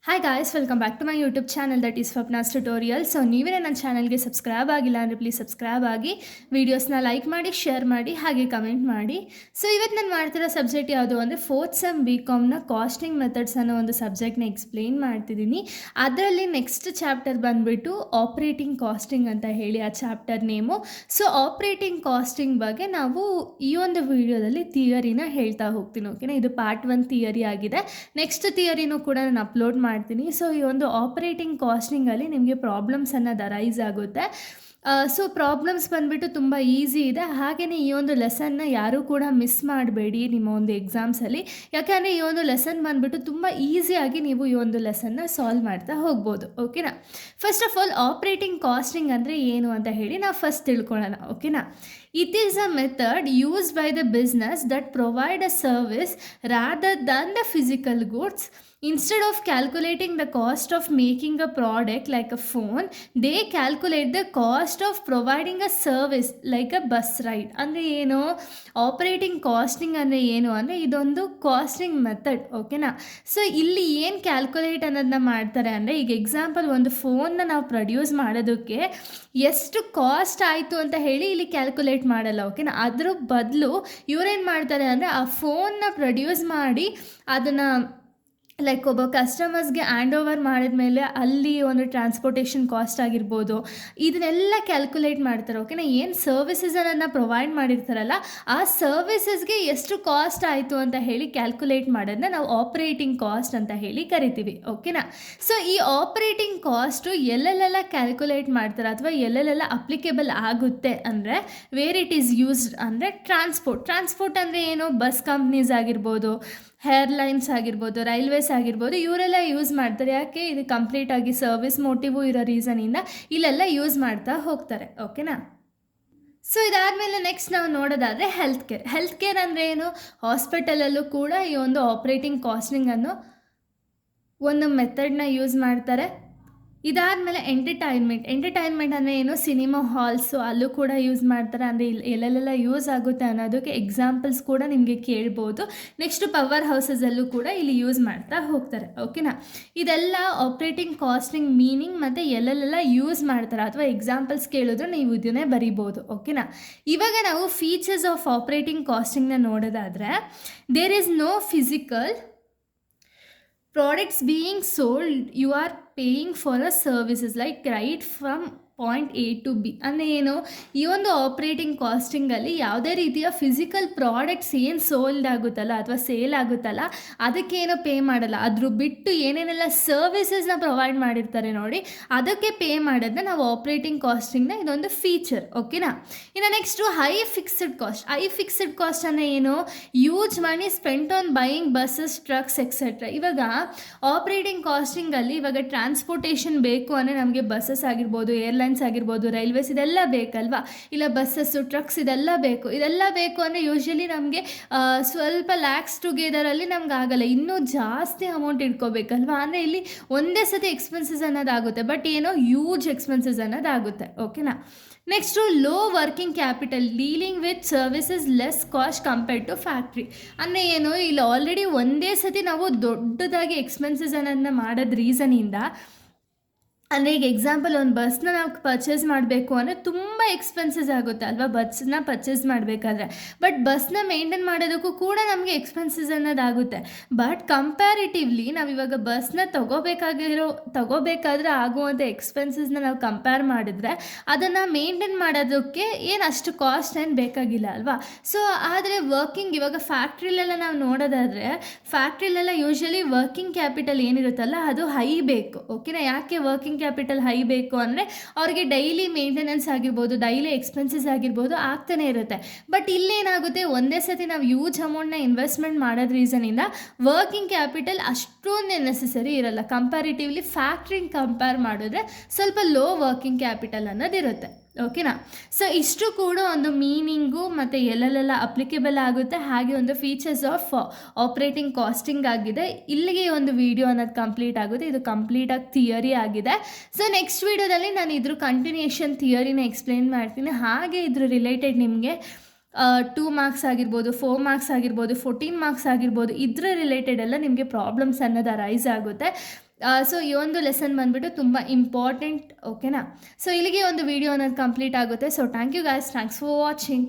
Hi guys, welcome back to my YouTube channel that is Swapna's tutorial. So ನೀವೇ ನನ್ನ ಚಾನಲ್ಗೆ subscribe ಆಗಿಲ್ಲ ಅಂದರೆ ಪ್ಲೀಸ್ ಸಬ್ಸ್ಕ್ರೈಬ್ ಆಗಿ, ವೀಡಿಯೋಸ್ನ ಲೈಕ್ ಮಾಡಿ, ಶೇರ್ ಮಾಡಿ, ಹಾಗೆ ಕಮೆಂಟ್ ಮಾಡಿ. ಸೊ ಇವತ್ತು ನಾನು ಮಾಡ್ತಿರೋ ಸಬ್ಜೆಕ್ಟ್ ಯಾವುದು ಅಂದರೆ ಫೋರ್ತ್ ಸೆಮ್ ಬಿ.ಕಾಮ್ನ ಕಾಸ್ಟಿಂಗ್ ಮೆಥಡ್ಸ್ ಅನ್ನೋ ಒಂದು ಸಬ್ಜೆಕ್ಟ್ನ ಎಕ್ಸ್ಪ್ಲೇನ್ ಮಾಡ್ತಿದ್ದೀನಿ. ಅದರಲ್ಲಿ ನೆಕ್ಸ್ಟ್ ಚಾಪ್ಟರ್ ಬಂದುಬಿಟ್ಟು ಆಪ್ರೇಟಿಂಗ್ ಕಾಸ್ಟಿಂಗ್ ಅಂತ ಹೇಳಿ ಆ chapter name. So operating costing ಬಗ್ಗೆ ನಾವು ಈ ಒಂದು ವಿಡಿಯೋದಲ್ಲಿ ಥಿಯರಿನ ಹೇಳ್ತಾ ಹೋಗ್ತೀನಿ. ಓಕೆನಾ, ಇದು ಪಾರ್ಟ್ 1 ಥಿಯರಿ ಆಗಿದೆ. ನೆಕ್ಸ್ಟ್ ಥಿಯರಿನೂ ಕೂಡ ನಾನು ಅಪ್ಲೋಡ್ ಮಾಡ್ತೀನಿ. ಸೊ ಈ ಒಂದು ಆಪರೇಟಿಂಗ್ ಕಾಸ್ಟಿಂಗಲ್ಲಿ ನಿಮಗೆ ಪ್ರಾಬ್ಲಮ್ಸ್ ಅನ್ನೋದು ಅರೈಸ್ ಆಗುತ್ತೆ. ಸೊ ಪ್ರಾಬ್ಲಮ್ಸ್ ಬಂದುಬಿಟ್ಟು ತುಂಬ ಈಸಿ ಇದೆ. ಹಾಗೆಯೇ ಈ ಒಂದು ಲೆಸನ್ನ ಯಾರೂ ಕೂಡ ಮಿಸ್ ಮಾಡಬೇಡಿ ನಿಮ್ಮ ಒಂದು ಎಕ್ಸಾಮ್ಸಲ್ಲಿ. ಯಾಕೆಂದರೆ ಈ ಒಂದು ಲೆಸನ್ ಬಂದುಬಿಟ್ಟು ತುಂಬ ಈಸಿಯಾಗಿ ನೀವು ಈ ಒಂದು ಲೆಸನ್ನ ಸಾಲ್ವ್ ಮಾಡ್ತಾ ಹೋಗ್ಬೋದು. ಓಕೆನಾ, first of all operating costing ಅಂದರೆ ಏನು ಅಂತ ಹೇಳಿ ನಾವು ಫಸ್ಟ್ ತಿಳ್ಕೊಳ್ಳೋಣ. ಓಕೆನಾ, it is a method used by the business that provide a service rather than the physical goods. Instead of calculating the cost of making a product like a phone, they calculate the cost of providing a service like a bus ride. ಅಂದರೆ ಏನು operating casting ಅಂದರೆ ಏನು ಅಂದರೆ ಇದೊಂದು casting method. ಓಕೆನಾ, so ಇಲ್ಲಿ ಏನು calculate ಅನ್ನೋದನ್ನ ಮಾಡ್ತಾರೆ ಅಂದರೆ, ಈಗ ಎಕ್ಸಾಂಪಲ್ ಒಂದು ಫೋನ್ನ ನಾವು ಪ್ರೊಡ್ಯೂಸ್ ಮಾಡೋದಕ್ಕೆ ಎಷ್ಟು ಕಾಸ್ಟ್ ಆಯಿತು ಅಂತ ಹೇಳಿ ಇಲ್ಲಿ ಕ್ಯಾಲ್ಕುಲೇಟ್ ಮಾಡಲ್ಲ. ಓಕೆನಾ, ಅದ್ರ ಬದಲು ಇವರೇನು ಮಾಡ್ತಾರೆ ಅಂದರೆ ಆ ಫೋನ್ನ ಪ್ರೊಡ್ಯೂಸ್ ಮಾಡಿ ಅದನ್ನು ಲೈಕ್ ಒಬ್ಬ ಕಸ್ಟಮರ್ಸ್ಗೆ ಹ್ಯಾಂಡ್ ಓವರ್ ಮಾಡಿದ ಮೇಲೆ ಅಲ್ಲಿ ಒಂದು ಟ್ರಾನ್ಸ್ಪೋರ್ಟೇಷನ್ ಕಾಸ್ಟ್ ಆಗಿರ್ಬೋದು, ಇದನ್ನೆಲ್ಲ ಕ್ಯಾಲ್ಕುಲೇಟ್ ಮಾಡ್ತಾರೆ. ಓಕೆನಾ, ಏನು ಸರ್ವಿಸಸನ್ನು ಪ್ರೊವೈಡ್ ಮಾಡಿರ್ತಾರಲ್ಲ ಆ ಸರ್ವಿಸಸ್ಗೆ ಎಷ್ಟು ಕಾಸ್ಟ್ ಆಯಿತು ಅಂತ ಹೇಳಿ ಕ್ಯಾಲ್ಕುಲೇಟ್ ಮಾಡೋದನ್ನ ನಾವು ಆಪ್ರೇಟಿಂಗ್ ಕಾಸ್ಟ್ ಅಂತ ಹೇಳಿ ಕರಿತೀವಿ. ಓಕೆನಾ, ಸೊ ಈ ಆಪ್ರೇಟಿಂಗ್ ಕಾಸ್ಟು ಎಲ್ಲೆಲ್ಲೆಲ್ಲ ಕ್ಯಾಲ್ಕುಲೇಟ್ ಮಾಡ್ತಾರೆ ಅಥವಾ ಎಲ್ಲೆಲ್ಲೆಲ್ಲ ಅಪ್ಲಿಕೇಬಲ್ ಆಗುತ್ತೆ ಅಂದರೆ, ವೇರ್ ಇಟ್ ಈಸ್ ಯೂಸ್ಡ್ ಅಂದರೆ ಟ್ರಾನ್ಸ್ಪೋರ್ಟ್ ಅಂದರೆ ಏನು, ಬಸ್ ಕಂಪ್ನೀಸ್ ಆಗಿರ್ಬೋದು, ಏರ್ಲೈನ್ಸ್ ಆಗಿರ್ಬೋದು, ರೈಲ್ವೇಸ್ ಆಗಿರ್ಬೋದು, ಇವರೆಲ್ಲ ಯೂಸ್ ಮಾಡ್ತಾರೆ. ಯಾಕೆ, ಇದು ಕಂಪ್ಲೀಟಾಗಿ ಸರ್ವಿಸ್ ಮೋಟಿವು ಇರೋ ರೀಸನಿಂದ ಇಲ್ಲೆಲ್ಲ ಯೂಸ್ ಮಾಡ್ತಾ ಹೋಗ್ತಾರೆ. ಓಕೆನಾ, ಸೊ ಇದಾದಮೇಲೆ ನೆಕ್ಸ್ಟ್ ನಾವು ನೋಡೋದಾದರೆ ಹೆಲ್ತ್ ಕೇರ್ ಅಂದರೆ ಏನು, ಹಾಸ್ಪಿಟಲಲ್ಲೂ ಕೂಡ ಈ ಒಂದು ಆಪ್ರೇಟಿಂಗ್ ಕಾಸ್ಟಿಂಗ್ ಅನ್ನೋ ಒಂದು ಮೆಥಡ್ನ ಯೂಸ್ ಮಾಡ್ತಾರೆ. ಇದಾದಮೇಲೆ ಎಂಟರ್ಟೈನ್ಮೆಂಟ್ ಅಂದರೆ ಏನು, ಸಿನಿಮಾ ಹಾಲ್ಸು ಅಲ್ಲೂ ಕೂಡ ಯೂಸ್ ಮಾಡ್ತಾರೆ. ಅಂದರೆ ಎಲ್ಲೆಲ್ಲೆಲ್ಲ ಯೂಸ್ ಆಗುತ್ತೆ ಅನ್ನೋದಕ್ಕೆ ಎಕ್ಸಾಂಪಲ್ಸ್ ಕೂಡ ನಿಮಗೆ ಕೇಳ್ಬೋದು. ನೆಕ್ಸ್ಟು ಪವರ್ ಹೌಸಸಲ್ಲೂ ಕೂಡ ಇಲ್ಲಿ ಯೂಸ್ ಮಾಡ್ತಾ ಹೋಗ್ತಾರೆ. ಓಕೆನಾ, ಇದೆಲ್ಲ ಆಪ್ರೇಟಿಂಗ್ ಕಾಸ್ಟಿಂಗ್ ಮೀನಿಂಗ್ ಮತ್ತು ಎಲ್ಲೆಲ್ಲೆಲ್ಲ ಯೂಸ್ ಮಾಡ್ತಾರೆ ಅಥವಾ ಎಕ್ಸಾಂಪಲ್ಸ್ ಕೇಳಿದ್ರು ನೀವು ಇದನ್ನೇ ಬರಿಬೋದು. ಓಕೆನಾ, ಇವಾಗ ನಾವು ಫೀಚರ್ಸ್ ಆಫ್ ಆಪ್ರೇಟಿಂಗ್ ಕಾಸ್ಟಿಂಗ್ನ ನೋಡೋದಾದರೆ, there is no physical products being sold, you are paying for a services like right from point A to B. ಅಂದರೆ ಏನು, ಈ ಒಂದು ಆಪ್ರೇಟಿಂಗ್ ಕಾಸ್ಟಿಂಗಲ್ಲಿ ಯಾವುದೇ ರೀತಿಯ ಫಿಸಿಕಲ್ ಪ್ರಾಡಕ್ಟ್ಸ್ ಏನು ಸೋಲ್ಡ್ ಆಗುತ್ತಲ್ಲ ಅಥವಾ ಸೇಲ್ ಆಗುತ್ತಲ್ಲ ಅದಕ್ಕೇನೋ ಪೇ ಮಾಡಲ್ಲ. ಅದ್ರ ಬಿಟ್ಟು ಏನೇನೆಲ್ಲ ಸರ್ವಿಸಸ್ನ ಪ್ರೊವೈಡ್ ಮಾಡಿರ್ತಾರೆ ನೋಡಿ, ಅದಕ್ಕೆ ಪೇ ಮಾಡೋದನ್ನ ನಾವು ಆಪ್ರೇಟಿಂಗ್ ಕಾಸ್ಟಿಂಗ್ನ ಇದೊಂದು ಫೀಚರ್. ಓಕೆನಾ, ಇನ್ನು ನೆಕ್ಸ್ಟು ಹೈ ಫಿಕ್ಸ್ಡ್ ಕಾಸ್ಟ್ ಅಂದರೆ ಏನು, use money spent on buying buses, trucks etcetera. ಇವಾಗ ಆಪ್ರೇಟಿಂಗ್ ಕಾಸ್ಟಿಂಗಲ್ಲಿ ಇವಾಗ ಟ್ರಾನ್ಸ್ಪೋರ್ಟೇಷನ್ ಬೇಕು ಅಂದರೆ ನಮಗೆ ಬಸ್ಸಸ್ ಆಗಿರ್ಬೋದು, ಏರ್ಲೈನ್ಸ್ ಆಗಿರ್ಬೋದು, ರೈಲ್ವೇಸ್ ಇದೆಲ್ಲ ಬೇಕಲ್ವಾ, ಇಲ್ಲ ಬಸ್ಸಸ್ಸು, ಟ್ರಕ್ಸ್ ಇದೆಲ್ಲ ಬೇಕು ಅಂದರೆ ಯೂಶ್ವಲಿ ನಮಗೆ ಸ್ವಲ್ಪ ಲ್ಯಾಕ್ಸ್ ಟುಗೆದರಲ್ಲಿ ನಮ್ಗೆ ಆಗಲ್ಲ, ಇನ್ನೂ ಜಾಸ್ತಿ ಅಮೌಂಟ್ ಇಟ್ಕೋಬೇಕಲ್ವಾ. ಅಂದರೆ ಇಲ್ಲಿ ಒಂದೇ ಸತಿ ಎಕ್ಸ್ಪೆನ್ಸಸ್ ಅನ್ನೋದಾಗುತ್ತೆ, ಬಟ್ ಏನೋ ಹ್ಯೂಜ್ ಎಕ್ಸ್ಪೆನ್ಸಸ್ ಅನ್ನೋದಾಗುತ್ತೆ. ಓಕೆನಾ, next low working capital, dealing with services less cost compared to factory. ಅಂದರೆ ಏನು, ಇಲ್ಲಿ ಆಲ್ರೆಡಿ ಒಂದೇ ಸತಿ ನಾವು ದೊಡ್ಡದಾಗಿ ಎಕ್ಸ್ಪೆನ್ಸಸ್ ಅನ್ನೋದನ್ನ ಮಾಡೋದು ರೀಸನಿಂದ, ಅಂದರೆ ಈಗ ಎಕ್ಸಾಂಪಲ್ ಒಂದು ಬಸ್ನ ನಾವು ಪರ್ಚೇಸ್ ಮಾಡಬೇಕು ಅಂದರೆ ತುಂಬ ಎಕ್ಸ್ಪೆನ್ಸಸ್ ಆಗುತ್ತೆ ಅಲ್ವಾ, ಬಸ್ನ ಪರ್ಚೇಸ್ ಮಾಡಬೇಕಾದ್ರೆ. ಬಟ್ ಬಸ್ನ ಮೇಂಟೈನ್ ಮಾಡೋದಕ್ಕೂ ಕೂಡ ನಮಗೆ ಎಕ್ಸ್ಪೆನ್ಸಸ್ ಅನ್ನೋದಾಗುತ್ತೆ. ಬಟ್ ಕಂಪ್ಯಾರಿಟಿವ್ಲಿ ನಾವು ಇವಾಗ ಬಸ್ನ ತಗೋಬೇಕಾದ್ರೆ ಆಗುವಂಥ ಎಕ್ಸ್ಪೆನ್ಸಸ್ನ ನಾವು ಕಂಪೇರ್ ಮಾಡಿದ್ರೆ ಅದನ್ನು ಮೇಂಟೈನ್ ಮಾಡೋದಕ್ಕೆ ಏನು ಅಷ್ಟು ಕಾಸ್ಟ್ ಏನು ಬೇಕಾಗಿಲ್ಲ ಅಲ್ವಾ. ಸೊ ಆದರೆ ಇವಾಗ ಫ್ಯಾಕ್ಟ್ರಿಲೆಲ್ಲ ನಾವು ನೋಡೋದಾದರೆ, ಫ್ಯಾಕ್ಟ್ರಿಲೆಲ್ಲ ಯೂಶ್ವಲಿ ವರ್ಕಿಂಗ್ ಕ್ಯಾಪಿಟಲ್ ಏನಿರುತ್ತಲ್ಲ ಅದು ಹೈ ಬೇಕು. ಓಕೆನಾ, ಯಾಕೆ ವರ್ಕಿಂಗ್ ಕ್ಯಾಪಿಟಲ್ ಹೈ ಬೇಕು ಅಂದರೆ ಅವ್ರಿಗೆ ಡೈಲಿ ಮೇಂಟೆನೆನ್ಸ್ ಆಗಿರ್ಬೋದು, ಡೈಲಿ ಎಕ್ಸ್ಪೆನ್ಸಸ್ ಆಗಿರ್ಬೋದು ಆಗ್ತಾನೆ ಇರುತ್ತೆ. ಬಟ್ ಇಲ್ಲೇನಾಗುತ್ತೆ, ಒಂದೇ ಸತಿ ನಾವು ಹ್ಯೂಜ್ ಅಮೌಂಟ್ನ ಇನ್ವೆಸ್ಟ್ಮೆಂಟ್ ಮಾಡೋದ್ ರೀಸನಿಂದ ವರ್ಕಿಂಗ್ ಕ್ಯಾಪಿಟಲ್ ಅಷ್ಟೊಂದೇ ನೆಸೆಸರಿ ಇರಲ್ಲ. ಕಂಪ್ಯಾರಿಟಿವ್ಲಿ ಫ್ಯಾಕ್ಟ್ರಿಗೆ ಕಂಪೇರ್ ಮಾಡಿದ್ರೆ ಸ್ವಲ್ಪ ಲೋ ವರ್ಕಿಂಗ್ ಕ್ಯಾಪಿಟಲ್ ಅನ್ನೋದಿರುತ್ತೆ. ಓಕೆನಾ, ಸೊ ಇಷ್ಟು ಕೂಡ ಒಂದು ಮೀನಿಂಗು ಮತ್ತು ಎಲ್ಲೆಲ್ಲೆಲ್ಲ ಅಪ್ಲಿಕೇಬಲ್ ಆಗುತ್ತೆ, ಹಾಗೆ ಒಂದು ಫೀಚರ್ಸ್ ಆಫ್ ಆಪ್ರೇಟಿಂಗ್ ಕಾಸ್ಟಿಂಗ್ ಆಗಿದೆ. ಇಲ್ಲಿಗೆ ಒಂದು ವಿಡಿಯೋ ಅನ್ನೋದು ಕಂಪ್ಲೀಟ್ ಆಗುತ್ತೆ. ಇದು ಕಂಪ್ಲೀಟಾಗಿ ಥಿಯರಿ ಆಗಿದೆ. ಸೊ ನೆಕ್ಸ್ಟ್ ವಿಡಿಯೋದಲ್ಲಿ ನಾನು ಇದ್ರ ಕಂಟಿನ್ಯೂಷನ್ ಥಿಯರಿನ ಎಕ್ಸ್ಪ್ಲೇನ್ ಮಾಡ್ತೀನಿ. ಹಾಗೆ ಇದ್ರ ರಿಲೇಟೆಡ್ ನಿಮಗೆ 2 ಮಾರ್ಕ್ಸ್ ಆಗಿರ್ಬೋದು, 4 ಮಾರ್ಕ್ಸ್ ಆಗಿರ್ಬೋದು, 14 ಮಾರ್ಕ್ಸ್ ಆಗಿರ್ಬೋದು, ಇದ್ರ ರಿಲೇಟೆಡ್ ಎಲ್ಲ ನಿಮಗೆ ಪ್ರಾಬ್ಲಮ್ಸ್ ಅನ್ನೋದು ಅರೈಸ್ ಆಗುತ್ತೆ. ಸೊ ಈ ಒಂದು ಲೆಸನ್ ಬಂದುಬಿಟ್ಟು ತುಂಬ ಇಂಪಾರ್ಟೆಂಟ್, ಓಕೆನಾ. ಸೊ ಇಲ್ಲಿಗೆ ಒಂದು ವಿಡಿಯೋ ಅನ್ನೋದು ಕಂಪ್ಲೀಟ್ ಆಗುತ್ತೆ. So thank you guys, thanks for watching.